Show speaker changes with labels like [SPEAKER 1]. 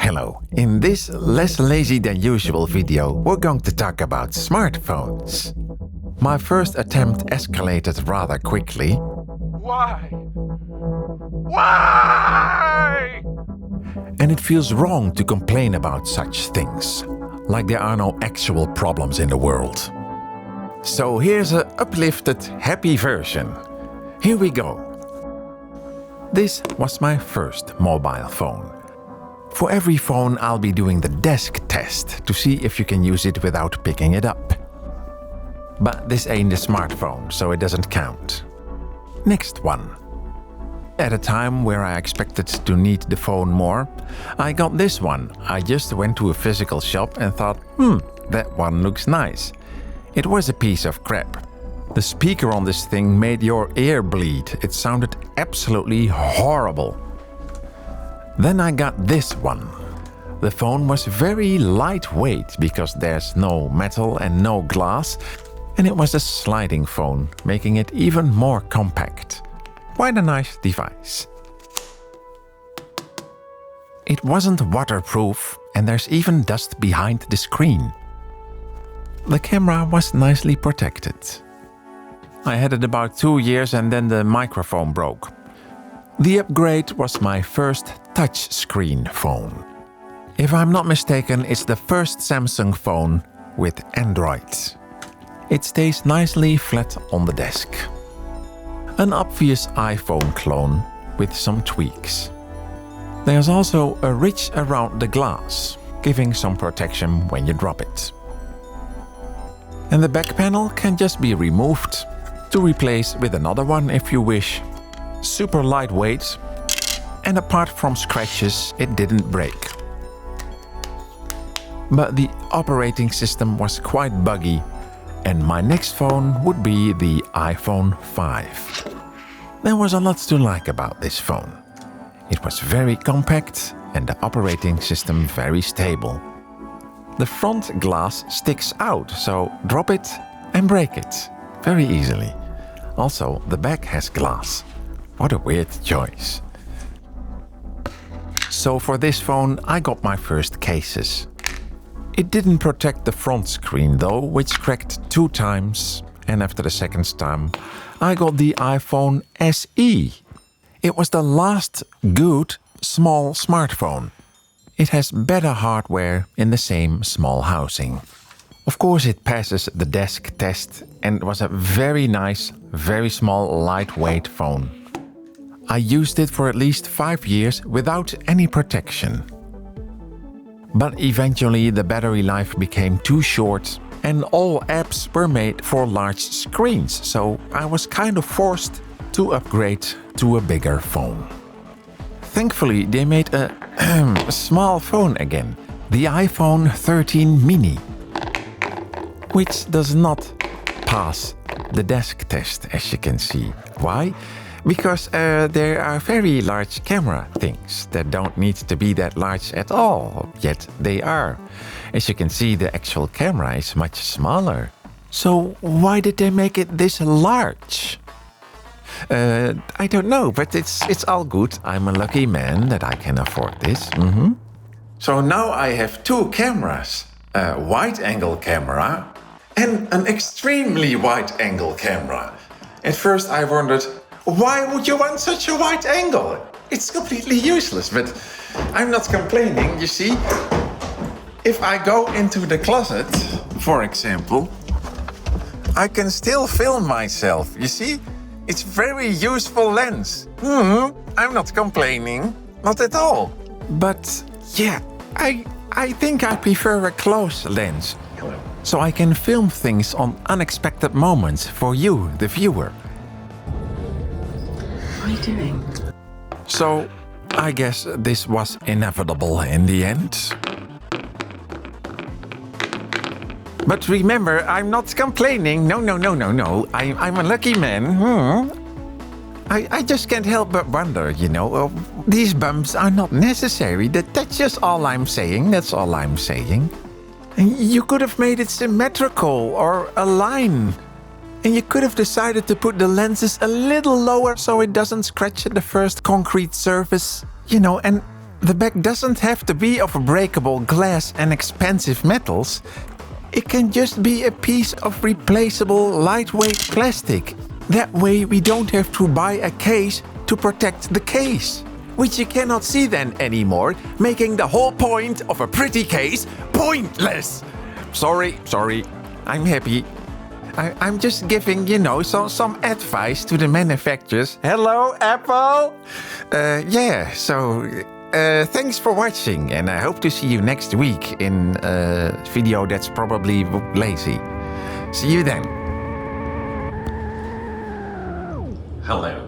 [SPEAKER 1] Hello, in this less lazy than usual video we're going to talk about smartphones. My first attempt escalated rather quickly.
[SPEAKER 2] Why? Why?
[SPEAKER 1] And it feels wrong to complain about such things, like there are no actual problems in the world. So here's an uplifted, happy version. Here we go. This was my first mobile phone. For every phone I'll be doing the desk test to see if you can use it without picking it up. But this ain't a smartphone, so it doesn't count. Next one. At a time where I expected to need the phone more, I got this one. I just went to a physical shop and thought, that one looks nice. It was a piece of crap. The speaker on this thing made your ear bleed. It sounded absolutely horrible. Then I got this one. The phone was very lightweight because there's no metal and no glass, and it was a sliding phone, making it even more compact. Quite a nice device. It wasn't waterproof, and there's even dust behind the screen. The camera was nicely protected. I had it about 2 years and then the microphone broke. The upgrade was my first touchscreen phone. If I'm not mistaken, it's the first Samsung phone with Android. It stays nicely flat on the desk. An obvious iPhone clone with some tweaks. There's also a ridge around the glass, giving some protection when you drop it. And the back panel can just be removed to replace with another one if you wish. Super lightweight, and apart from scratches, it didn't break. But the operating system was quite buggy, and my next phone would be the iPhone 5. There was a lot to like about this phone. It was very compact and the operating system very stable. The front glass sticks out, so drop it and break it very easily. Also, the back has glass. What a weird choice. So for this phone, I got my first cases. It didn't protect the front screen though, which cracked 2 times, and after the second time, I got the iPhone SE. It was the last good small smartphone. It has better hardware in the same small housing. Of course it passes the desk test and was a very nice, very small, lightweight phone. I used it for at least 5 years without any protection. But eventually the battery life became too short and all apps were made for large screens, so I was kind of forced to upgrade to a bigger phone. Thankfully they made a small phone again, the iPhone 13 mini, which does not pass the desk test, as you can see. Why? Because there are very large camera things that don't need to be that large at all, yet they are. As you can see, the actual camera is much smaller. So why did they make it this large? I don't know, but it's all good. I'm a lucky man that I can afford this. So now I have 2 cameras. A wide-angle camera and an extremely wide-angle camera. At first I wondered, why would you want such a wide angle? It's completely useless, but I'm not complaining, you see. If I go into the closet, for example, I can still film myself, you see. It's very useful lens. I'm not complaining, not at all. But yeah, I think I prefer a close lens. So I can film things on unexpected moments for you, the viewer.
[SPEAKER 3] What are you doing?
[SPEAKER 1] So, I guess this was inevitable in the end. But remember, I'm not complaining. No. I'm a lucky man. I just can't help but wonder, these bumps are not necessary. That's just all I'm saying. That's all I'm saying. And you could have made it symmetrical or a line. And you could have decided to put the lenses a little lower so it doesn't scratch at the first concrete surface. And The bag doesn't have to be of breakable glass and expensive metals. It can just be a piece of replaceable lightweight plastic. That way we don't have to buy a case to protect the case, which you cannot see then anymore, making the whole point of a pretty case pointless. Sorry, I'm happy. I'm just giving, some advice to the manufacturers. Hello, Apple! Thanks for watching, and I hope to see you next week in a video that's probably lazy. See you then.
[SPEAKER 3] Hello.